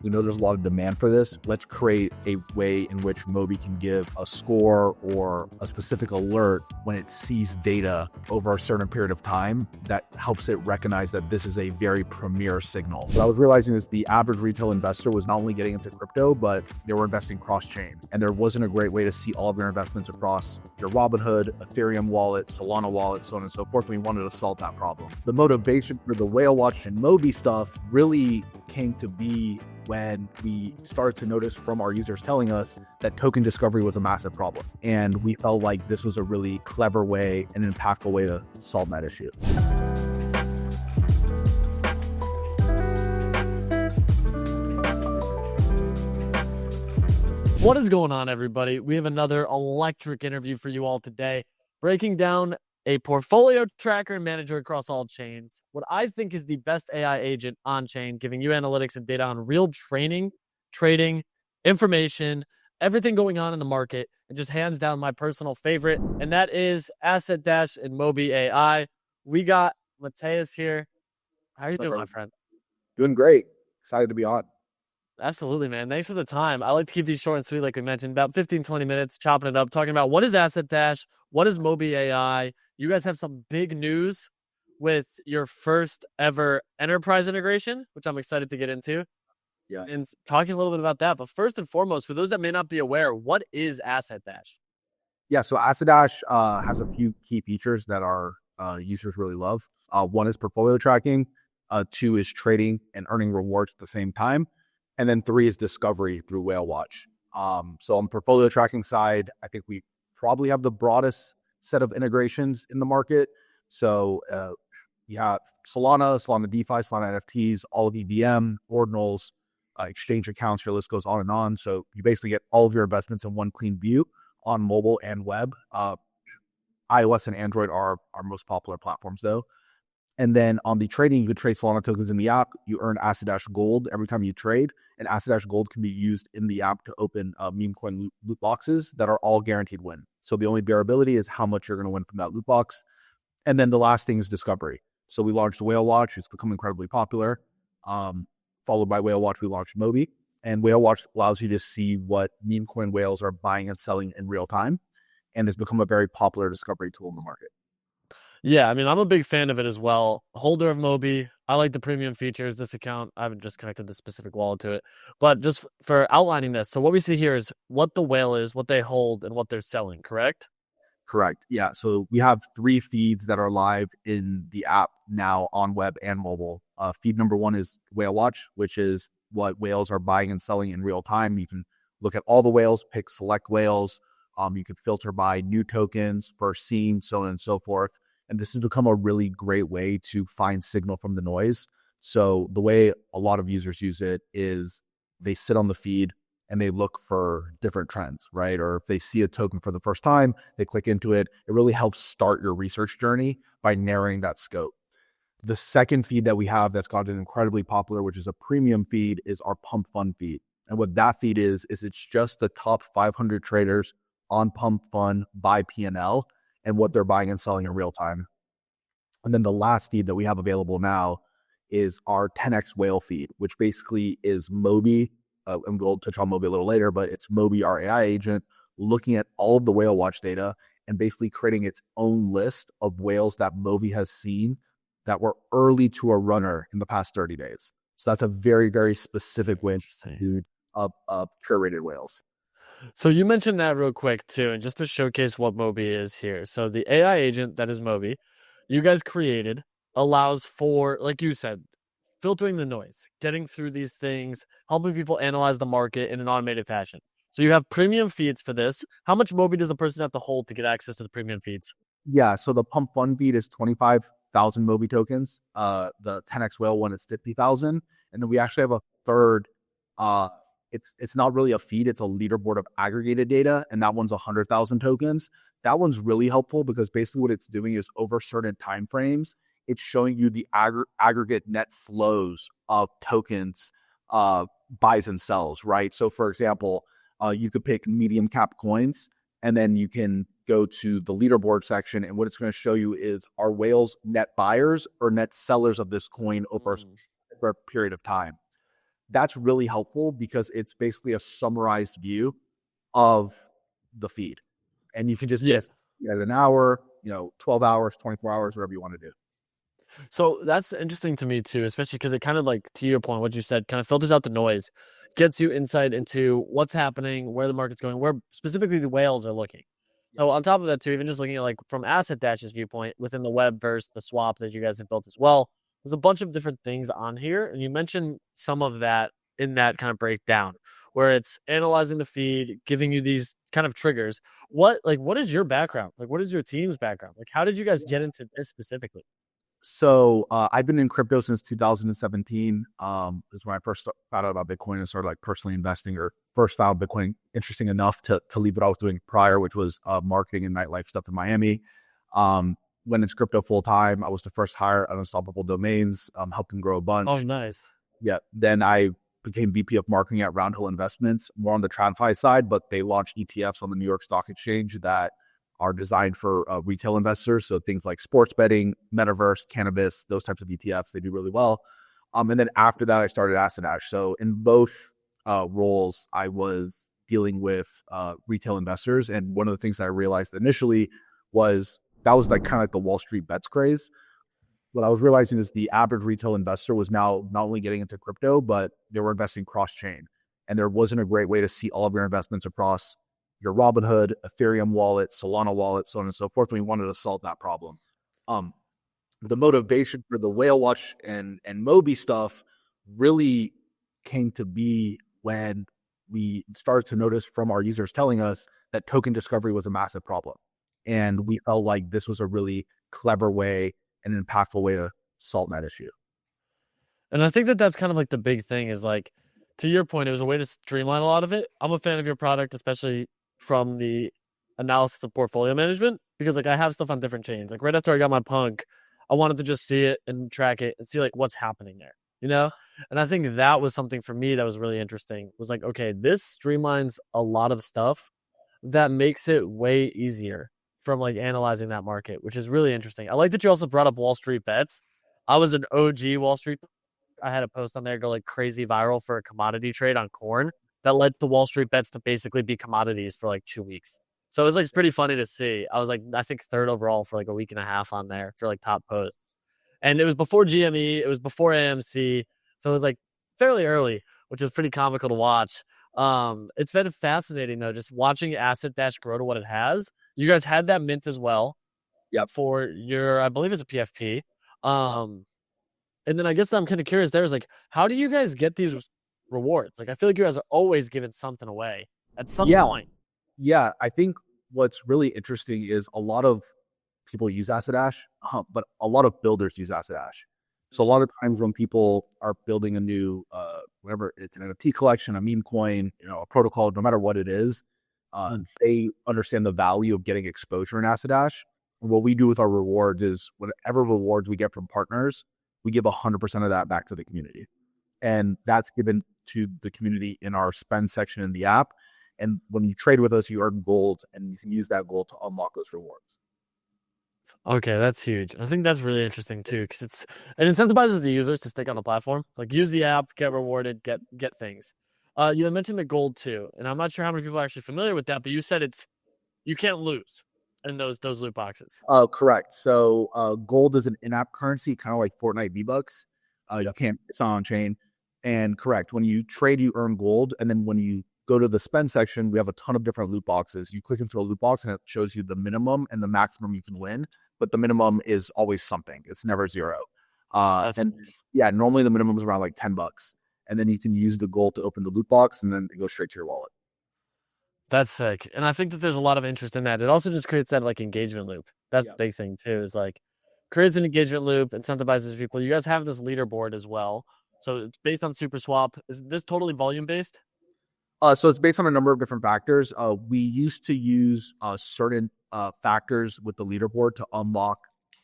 We know there's a lot of demand for this. Let's create a way in which Moby can give a score or a specific alert when it sees data over a certain period of time that helps it recognize that this is a very premier signal. What I was realizing is the average retail investor was not only getting into crypto, but they were investing cross-chain. And there wasn't a great way to see all of your investments across your Robinhood, Ethereum wallet, Solana wallet, so on and so forth. We wanted to solve that problem. The motivation for the Whale Watch and Moby stuff really came to be when we started to notice from our users telling us that token discovery was a massive problem. And we felt like this was a really clever way and impactful way to solve that issue. What is going on, everybody? We have another electric interview for you all today, breaking down a portfolio tracker and manager across all chains. What I think is the best AI agent on chain, giving you analytics and data on real trading, information, everything going on in the market, and just hands down my personal favorite, and that is AssetDash and MobyAI. We got Mateus here. How are you doing, my friend? Doing great. Excited to be on. Absolutely, man. Thanks for the time. I like to keep these short and sweet, like we mentioned, about 15, 20 minutes, chopping it up, talking about what is AssetDash, what is MobyAI. You guys have some big news with your first ever enterprise integration, which I'm excited to get into. Yeah. And talking a little bit about that. But first and foremost, for those that may not be aware, what is AssetDash? Yeah, so AssetDash has a few key features that our users really love. One is portfolio tracking. Two is trading and earning rewards at the same time. And then three is discovery through Whale Watch. So on the portfolio tracking side, I think we probably have the broadest set of integrations in the market. So you have Solana DeFi, Solana NFTs, all of EVM, ordinals, exchange accounts, your list goes on and on. So you basically get all of your investments in one clean view on mobile and web. iOS and Android are our most popular platforms though. And then on the trading, you could trade Solana tokens in the app. You earn AssetDash Gold every time you trade. And AssetDash Gold can be used in the app to open memecoin loot boxes that are all guaranteed win. So the only variability is how much you're going to win from that loot box. And then the last thing is discovery. So we launched Whale Watch. It's become incredibly popular. Followed by Whale Watch, we launched Moby. And Whale Watch allows you to see what memecoin whales are buying and selling in real time. And it's become a very popular discovery tool in the market. Yeah, I mean, I'm a big fan of it as well. Holder of Moby. I like the premium features. This account, I haven't just connected the specific wallet to it. But just for outlining this, so what we see here is what the whale is, what they hold, and what they're selling, correct? Correct. Yeah. So we have 3 feeds that are live in the app now on web and mobile. Feed number 1 is Whale Watch, which is what whales are buying and selling in real time. You can look at all the whales, pick select whales. You can filter by new tokens, first seen, so on and so forth. And this has become a really great way to find signal from the noise. So the way a lot of users use it is they sit on the feed and they look for different trends, right? Or if they see a token for the first time, they click into it. It really helps start your research journey by narrowing that scope. The second feed that we have that's gotten incredibly popular, which is a premium feed, is our Pump Fund feed. And what that feed is it's just the top 500 traders on Pump Fund by P&L and what they're buying and selling in real time. And then the last feed that we have available now is our 10x whale feed, which basically is Moby, and we'll touch on Moby a little later, but it's Moby, our AI agent, looking at all of the Whale Watch data and basically creating its own list of whales that Moby has seen that were early to a runner in the past 30 days. So that's a very, very specific way to curated whales. So you mentioned that real quick too, and just to showcase what Moby is here. So the AI agent that is Moby, you guys created, allows for, like you said, filtering the noise, getting through these things, helping people analyze the market in an automated fashion. So you have premium feeds for this. How much Moby does a person have to hold to get access to the premium feeds? Yeah, so the Pump Fund feed is 25,000 Moby tokens. The 10x whale one is 50,000. And then we actually have a third, it's not really a feed, it's a leaderboard of aggregated data, and that one's 100,000 tokens. That one's really helpful because basically what it's doing is over certain time frames, it's showing you the aggregate net flows of tokens, buys and sells, right? So for example, you could pick medium cap coins, and then you can go to the leaderboard section, and what it's going to show you is, are whales net buyers or net sellers of this coin over a period of time? That's really helpful because it's basically a summarized view of the feed. And you can just Yeah. get at an hour, 12 hours, 24 hours, whatever you want to do. So that's interesting to me too, especially because it kind of like to your point, what you said, kind of filters out the noise, gets you insight into what's happening, where the market's going, where specifically the whales are looking. So on top of that too, even just looking at like from AssetDash's viewpoint within the web versus the swap that you guys have built as well, there's a bunch of different things on here, and you mentioned some of that in that kind of breakdown where it's analyzing the feed, giving you these kind of triggers. What is your background? Like, what is your team's background? Like, how did you guys get into this specifically? So I've been in crypto since 2017. Is when I first found out about Bitcoin and started like personally investing, or first found Bitcoin interesting enough to leave what I was doing prior, which was marketing and nightlife stuff in Miami. Went into crypto full time. I was the first hire at Unstoppable Domains, helped them grow a Oh, bunch. nice. Yeah. Then I became VP of marketing at Roundhill Investments, more on the TradFi side, but they launched ETFs on the New York Stock Exchange that are designed for retail investors. So things like sports betting, metaverse, cannabis, those types of ETFs, they do really well. And then after that, I started AssetDash. So in both roles, I was dealing with retail investors. And one of the things that I realized initially was that was like kind of like the Wall Street bets craze. What I was realizing is the average retail investor was now not only getting into crypto, but they were investing cross chain. And there wasn't a great way to see all of your investments across your Robinhood, Ethereum wallet, Solana wallet, so on and so forth. We wanted to solve that problem. Um, the motivation for the Whale Watch and Moby stuff really came to be when we started to notice from our users telling us that token discovery was a massive problem. And we felt like this was a really clever way, an impactful way to solve that issue. And I think that that's kind of like the big thing is like, to your point, it was a way to streamline a lot of it. I'm a fan of your product, especially from the analysis of portfolio management, because like I have stuff on different chains. Like right after I got my punk, I wanted to just see it and track it and see like what's happening there, you know? And I think that was something for me that was really interesting. Was like, okay, this streamlines a lot of stuff that makes it way easier from like analyzing that market, which is really interesting. I like that you also brought up Wall Street bets. I was an OG Wall Street. I had a post on there go like crazy viral for a commodity trade on corn that led the Wall Street bets to basically be commodities for like 2 weeks. So it was like it's pretty funny to see. I was like, I think third overall for like a week and a half on there for like top posts. And it was before GME, it was before AMC. So it was like fairly early, which is pretty comical to watch. It's been fascinating though, just watching AssetDash grow to what it has. You guys had that mint as well Yep. for your, I believe it's a PFP. And then I guess I'm kind of curious there is like, how do you guys get these rewards? Like, I feel like you guys are always giving something away at some Yeah. point. Yeah. I think what's really interesting is a lot of people use AssetDash, but a lot of builders use AssetDash. So a lot of times when people are building a new, whatever it's an NFT collection, a meme coin, a protocol, no matter what it is, they understand the value of getting exposure in AssetDash. What we do with our rewards is whatever rewards we get from partners, we give 100% of that back to the community. And that's given to the community in our spend section in the app. And when you trade with us, you earn gold, and you can use that gold to unlock those rewards. Okay, that's huge. I think that's really interesting too, because it incentivizes the users to stick on the platform. Like use the app, get rewarded, get things. You had mentioned the gold too, and I'm not sure how many people are actually familiar with that, but you said you can't lose in those loot boxes. Correct. So gold is an in-app currency, kind of like Fortnite V-Bucks. You can't, it's not on chain. And correct, when you trade, you earn gold. And then when you go to the spend section, we have a ton of different loot boxes. You click into a loot box and it shows you the minimum and the maximum you can win. But the minimum is always something. It's never zero. And yeah, normally the minimum is around like $10. And then you can use the gold to open the loot box, and then it goes straight to your wallet. That's sick. And I think that there's a lot of interest in that. It also just creates that like engagement loop. That's the big thing too, is like creates an engagement loop, incentivizes people. You guys have this leaderboard as well. So it's based on Super Swap. Is this totally volume based? So it's based on a number of different factors. We used to use certain factors with the leaderboard to unlock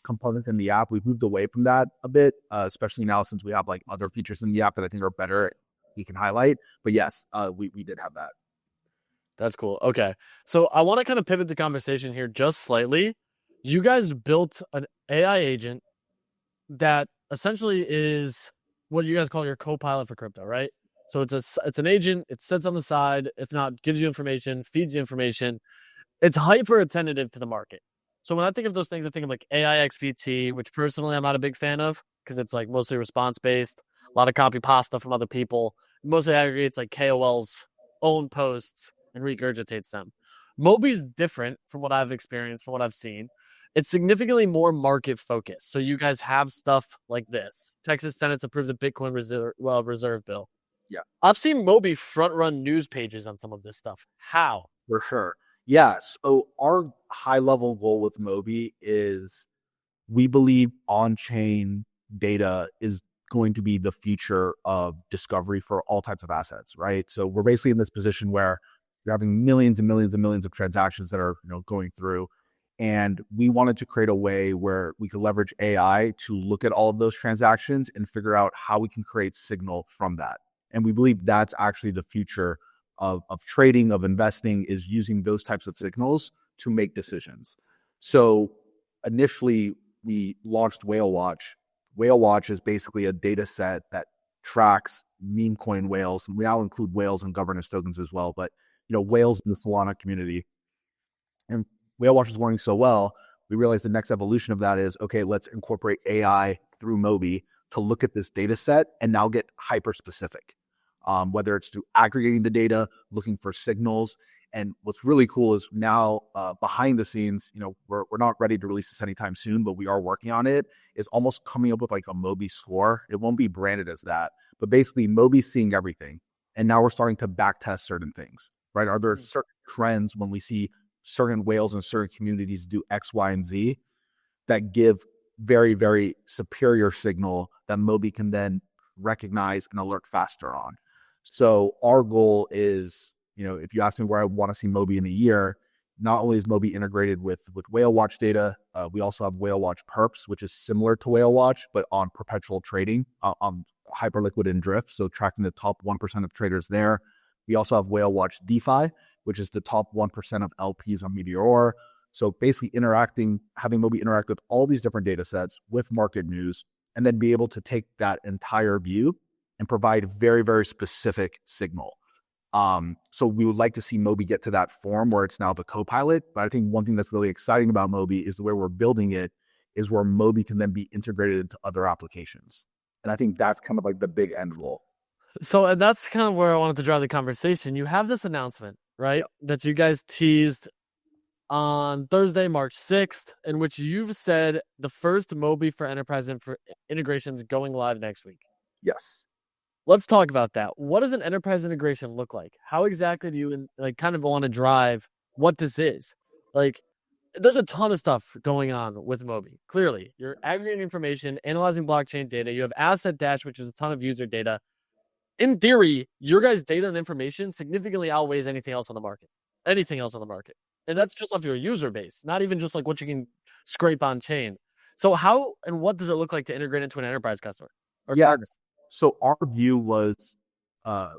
components in the app. We've moved away from that a bit, especially now since we have like other features in the app that I think are better. We can highlight. But yes, we did have that. That's cool. Okay. So I want to kind of pivot the conversation here just slightly. You guys built an AI agent that essentially is what you guys call your co-pilot for crypto, right? So it's an agent. It sits on the side. If not, gives you information, feeds you information. It's hyper attentive to the market. So when I think of those things, I think of like AI XVT, which personally I'm not a big fan of because it's like mostly response based, a lot of copy pasta from other people, mostly aggregates like KOL's own posts and regurgitates them. Moby's different from what I've experienced, from what I've seen. It's significantly more market focused. So you guys have stuff like this. Texas Senate's approved the Bitcoin reserve bill. Yeah, I've seen Moby front run news pages on some of this stuff. How? for sure. Yeah. So our high level goal with Moby is we believe on chain data is going to be the future of discovery for all types of assets, right? So we're basically in this position where you're having millions and millions and millions of transactions that are going through. And we wanted to create a way where we could leverage AI to look at all of those transactions and figure out how we can create signal from that. And we believe that's actually the future of trading, of investing, is using those types of signals to make decisions. So initially, we launched Whale Watch. Whale Watch is basically a data set that tracks meme coin whales. And we now include whales and governance tokens as well, but whales in the Solana community. And Whale Watch is working so well, we realized the next evolution of that is, okay, let's incorporate AI through Moby to look at this data set and now get hyper specific. Whether it's through aggregating the data, looking for signals. And what's really cool is now behind the scenes, we're not ready to release this anytime soon, but we are working on it, is almost coming up with like a Moby score. It won't be branded as that, but basically Moby's seeing everything. And now we're starting to back test certain things, right? Are there certain trends when we see certain whales in certain communities do X, Y, and Z that give very, very superior signal that Moby can then recognize and alert faster on? So our goal is, if you ask me where I want to see Moby in a year, not only is Moby integrated with Whale Watch data, we also have Whale Watch Perps, which is similar to Whale Watch, but on perpetual trading, on Hyperliquid and Drift, so tracking the top 1% of traders there. We also have Whale Watch DeFi, which is the top 1% of LPs on Meteor. So basically having Moby interact with all these different data sets with market news, and then be able to take that entire view and provide very, very specific signal. So we would like to see Moby get to that form where it's now the co-pilot. But I think one thing that's really exciting about Moby is the way we're building it is where Moby can then be integrated into other applications. And I think that's kind of like the big end goal. So, and that's kind of where I wanted to drive the conversation. You have this announcement, right, that you guys teased on Thursday, March 6th, in which you've said the first Moby for enterprise integrations going live next week. Yes. Let's talk about that. What does an enterprise integration look like? How exactly do you kind of want to drive what this is? Like, there's a ton of stuff going on with Moby. Clearly, you're aggregating information, analyzing blockchain data. You have AssetDash, which is a ton of user data. In theory, your guys' data and information significantly outweighs anything else on the market. Anything else on the market. And that's just off your user base, not even just like what you can scrape on chain. So how and what does it look like to integrate into an enterprise customer? Yes. So our view was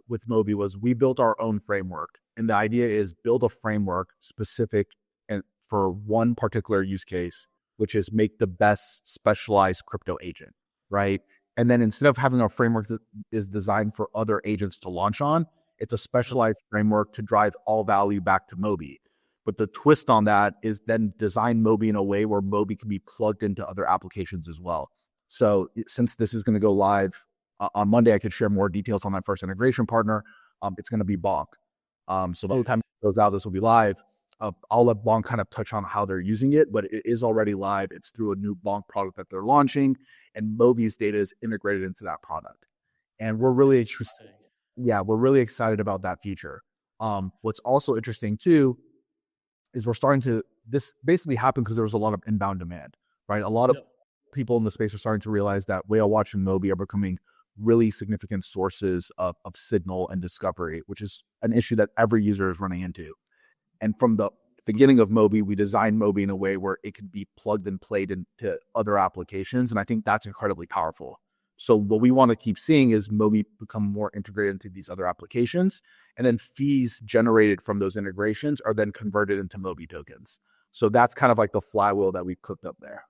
with Moby was we built our own framework. And the idea is build a framework specific and for one particular use case, which is make the best specialized crypto agent, right? And then instead of having a framework that is designed for other agents to launch on, it's a specialized framework to drive all value back to Moby. But the twist on that is then design Moby in a way where Moby can be plugged into other applications as well. So since this is going to go live on Monday, I could share more details on that first integration partner. It's going to be Bonk. So by the time it goes out, this will be live. I'll let Bonk kind of touch on how they're using it, but it is already live. It's through a new Bonk product that they're launching, and Moby's data is integrated into that product. And we're really interested. Yeah, we're really excited about that feature. What's also interesting too is we're starting to, this basically happened because there was a lot of inbound demand, right? A lot of people in the space are starting to realize that Whale Watch and Moby are becoming really significant sources of signal and discovery, which is an issue that every user is running into. And from the beginning of Moby, we designed Moby in a way where it could be plugged and played into other applications. And I think that's incredibly powerful. So what we want to keep seeing is Moby become more integrated into these other applications, and then fees generated from those integrations are then converted into Moby tokens. So that's kind of like the flywheel that we've cooked up there.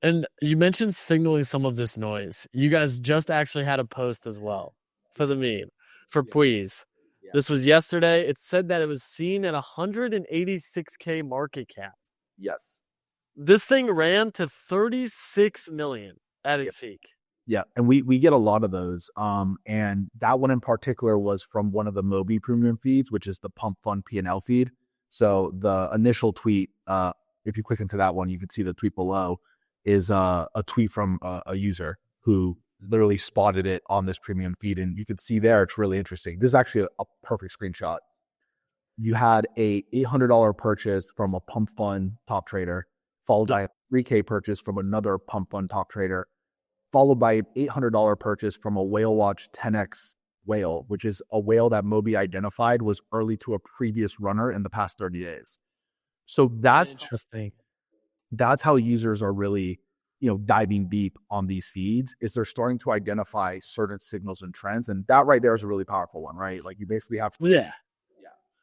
And you mentioned signaling some of this noise. You guys just actually had a post as well for the meme for Please. Yeah. This was yesterday. It said that it was seen at 186K market cap. Yes. This thing ran to 36 million at Yeah. its peak. Yeah, and we get a lot of those. And that one in particular was from one of the Moby premium feeds, which is the Pump Fund P&L feed. So the initial tweet, if you click into that one, you can see the tweet below is a tweet from a user who literally spotted it on this premium feed, and you can see there it's really interesting. This is actually a perfect screenshot. You had a $800 purchase from a Pump Fund top trader, followed by a 3K purchase from another Pump Fund top trader, followed by an $800 purchase from a Whale Watch 10x whale, which is a whale that Moby identified was early to a previous runner in the past 30 days. So Interesting. that's how users are really, diving deep on these feeds, is they're starting to identify certain signals and trends. And that right there is a really powerful one, right? Like you basically have Yeah.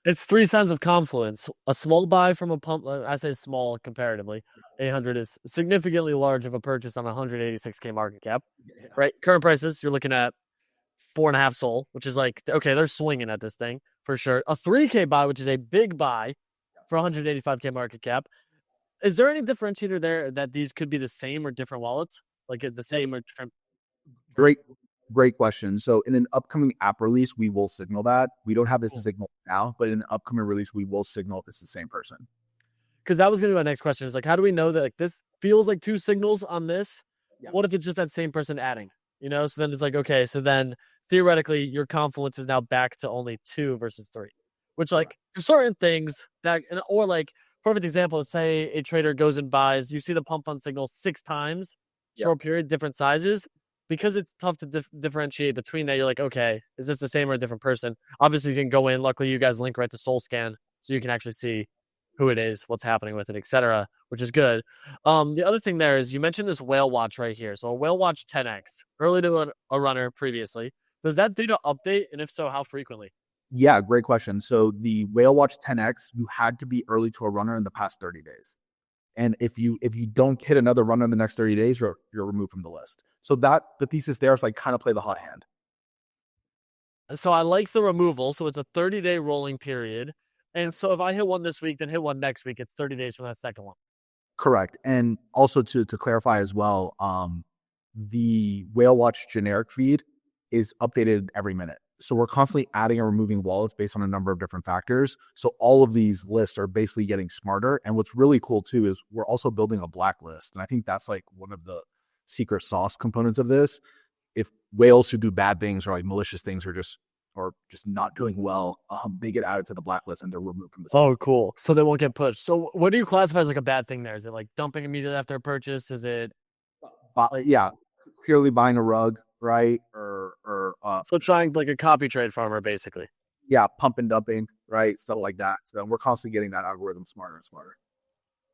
It's 3 signs of confluence. A small buy from a pump, I say small comparatively. 800 is significantly large of a purchase on 186K market cap, right? Current prices, you're looking at 4.5 SOL, which is like, okay, they're swinging at this thing for sure. A 3K buy, which is a big buy for 185K market cap. Is there any differentiator there that these could be the same or different wallets? Like the same or different? Great, great question. So in an upcoming app release, we will signal that. We don't have this Cool. signal now, but in an upcoming release, we will signal if it's the same person. Because that was going to be my next question. Is like, how do we know that like this feels like 2 signals on this? Yeah. What if it's just that same person adding? So then it's like, okay, so then theoretically your confluence is now back to only 2 versus 3, which like for certain things that, or like perfect example is say a trader goes and buys, you see the pump fund signal 6 times, short period, different sizes. Because it's tough to differentiate between that, you're like, okay, is this the same or a different person? Obviously, you can go in. Luckily, you guys link right to SoulScan, so you can actually see who it is, what's happening with it, etc., which is good. The other thing there is you mentioned this whale watch right here. So a whale watch 10x, early to a runner previously. Does that data update? And if so, how frequently? Yeah, great question. So the Whale Watch 10x, you had to be early to a runner in the past 30 days. And if you don't hit another runner in the next 30 days, you're removed from the list. So that the thesis there is like kind of play the hot hand. So I like the removal. So it's a 30-day rolling period. And so if I hit one this week, then hit one next week, it's 30 days from that second one. Correct. And also to clarify as well, the Whale Watch generic feed is updated every minute. So we're constantly adding and removing wallets based on a number of different factors. So all of these lists are basically getting smarter. And what's really cool too is we're also building a blacklist. And I think that's like one of the secret sauce components of this. If whales who do bad things or like malicious things or just not doing well, they get added to the blacklist and they're removed from the system. Oh, cool. So they won't get pushed. So what do you classify as like a bad thing there? Is it like dumping immediately after a purchase? Is it Yeah, purely buying a rug, right? so trying like a copy trade farmer, basically? Yeah, pump and dumping, right? Stuff like that. So we're constantly getting that algorithm smarter and smarter.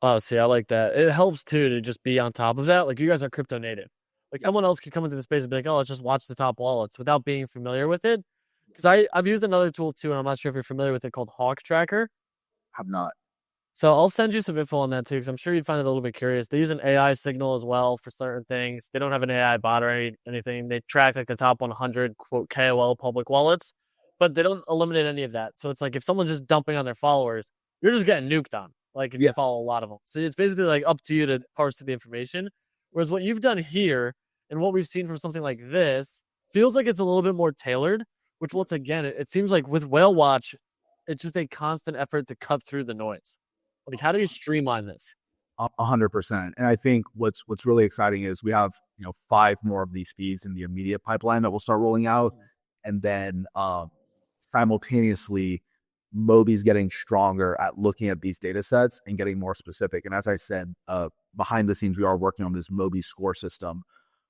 Oh, see, I like that. It helps too to just be on top of that. Like you guys are crypto native. Like someone else could come into the space and be like, oh, let's just watch the top wallets without being familiar with it. Because I've used another tool too, and I'm not sure if you're familiar with it called Hawk Tracker. Have not. So I'll send you some info on that too, because I'm sure you'd find it a little bit curious. They use an AI signal as well for certain things. They don't have an AI bot or anything. They track like the top 100 quote KOL public wallets, but they don't eliminate any of that. So it's like if someone's just dumping on their followers, you're just getting nuked on. Like if you follow a lot of them. So it's basically like up to you to parse through the information. Whereas what you've done here and what we've seen from something like this feels like it's a little bit more tailored, which once again, it seems like with Whale Watch, it's just a constant effort to cut through the noise. Like, how do you streamline this? 100%. And I think what's really exciting is we have 5 more of these feeds in the immediate pipeline that will start rolling out, and then simultaneously, Moby's getting stronger at looking at these data sets and getting more specific. And as I said, behind the scenes, we are working on this Moby score system.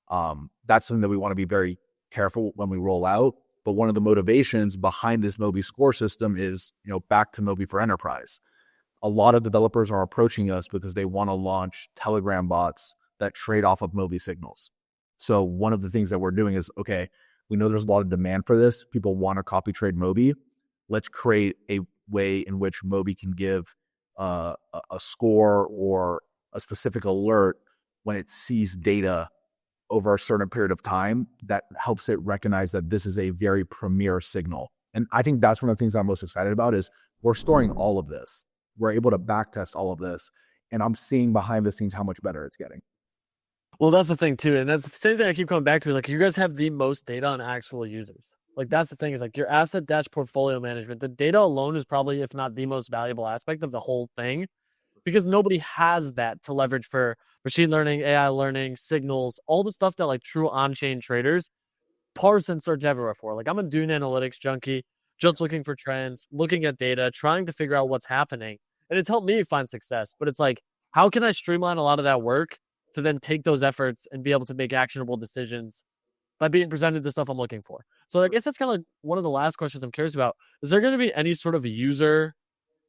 That's something that we want to be very careful when we roll out. But one of the motivations behind this Moby score system is, back to Moby for Enterprise. A lot of developers are approaching us because they want to launch Telegram bots that trade off of Moby signals. So one of the things that we're doing is, okay, we know there's a lot of demand for this. People want to copy trade Moby. Let's create a way in which Moby can give a score or a specific alert when it sees data over a certain period of time that helps it recognize that this is a very premier signal. And I think that's one of the things I'm most excited about is we're storing all of this. We're able to backtest all of this. And I'm seeing behind the scenes how much better it's getting. Well, that's the thing too, and that's the same thing I keep coming back to. Like, you guys have the most data on actual users. Like, that's the thing, is like your AssetDash portfolio management. The data alone is probably, if not the most valuable aspect of the whole thing, because nobody has that to leverage for machine learning, AI learning, signals, all the stuff that like true on-chain traders parse and search everywhere for. Like, I'm a Dune analytics junkie, just looking for trends, looking at data, trying to figure out what's happening, and it's helped me find success. But it's like, how can I streamline a lot of that work to then take those efforts and be able to make actionable decisions by being presented the stuff I'm looking for? So I guess that's kind of like one of the last questions I'm curious about. Is there going to be any sort of user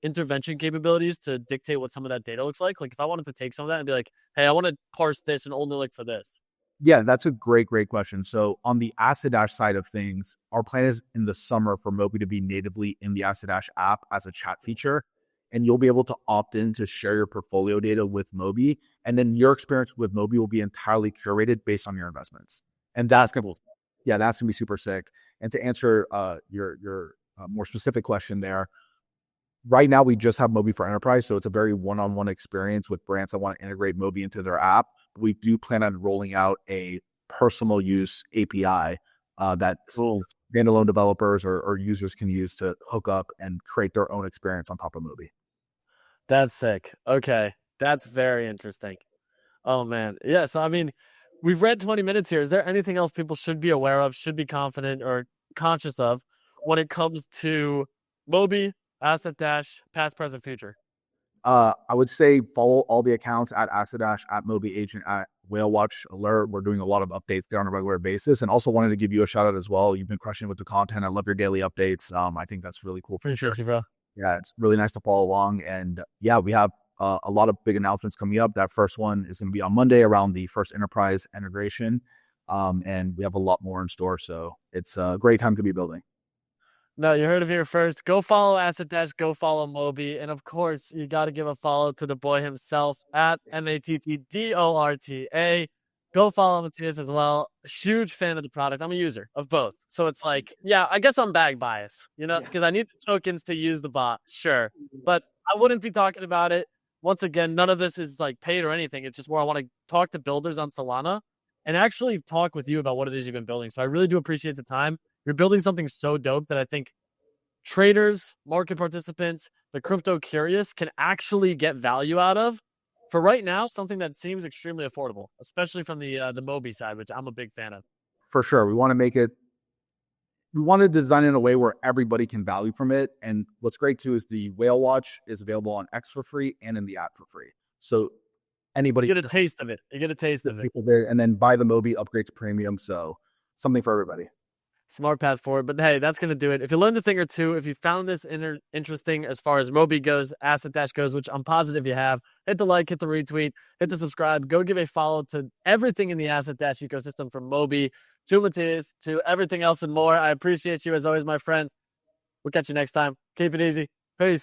intervention capabilities to dictate what some of that data looks like? Like, if I wanted to take some of that and be like, hey, I want to parse this and only look for this. Yeah, that's a great question. So on the AssetDash side of things, our plan is in the summer for Moby to be natively in the AssetDash app as a chat feature. And you'll be able to opt in to share your portfolio data with Moby. And then your experience with Moby will be entirely curated based on your investments. And that's gonna be, yeah, that's gonna be super sick. And to answer your more specific question there, right now we just have Moby for Enterprise, so it's a very one-on-one experience with brands that want to integrate Moby into their app. We do plan on rolling out a personal use API that standalone developers or users can use to hook up and create their own experience on top of Moby. That's sick. Okay. That's very interesting. Oh, man. Yeah. So, I mean, we've read 20 minutes here. Is there anything else people should be aware of, should be confident or conscious of when it comes to Moby, AssetDash, past, present, future? I would say follow all the accounts at AssetDash, at Moby Agent, at Whale Watch Alert. We're doing a lot of updates there on a regular basis. And also wanted to give you a shout out as well. You've been crushing with the content. I love your daily updates. I think that's really cool. Appreciate you, bro. Yeah, it's really nice to follow along. And yeah, we have a lot of big announcements coming up. That first one is going to be on Monday around the first enterprise integration. And we have a lot more in store. So it's a great time to be building. No, you heard it here first. Go follow AssetDash, go follow Moby. And of course, you got to give a follow to the boy himself at MATTDORTA. Go follow Matthias as well. Huge fan of the product. I'm a user of both. So it's like, yeah, I guess I'm bag biased, you know, because I need the tokens to use the bot. Sure. But I wouldn't be talking about it. Once again, none of this is like paid or anything. It's just where I want to talk to builders on Solana and actually talk with you about what it is you've been building. So I really do appreciate the time. You're building something so dope that I think traders, market participants, the crypto curious can actually get value out of. For right now, something that seems extremely affordable, especially from the Moby side, which I'm a big fan of. For sure. We want to design it in a way where everybody can value from it. And what's great too is the Whale Watch is available on X for free and in the app for free. So anybody you get a taste of it. You get a taste of it. There, and then buy the Moby, upgrade to premium. So something for everybody. Smart path forward. But hey, that's going to do it. If you learned a thing or two, if you found this interesting as far as Moby goes, AssetDash goes, which I'm positive you have, hit the like, hit the retweet, hit the subscribe, go give a follow to everything in the AssetDash ecosystem, from Moby to Matthias to everything else and more. I appreciate you as always, my friend. We'll catch you next time. Keep it easy. Peace.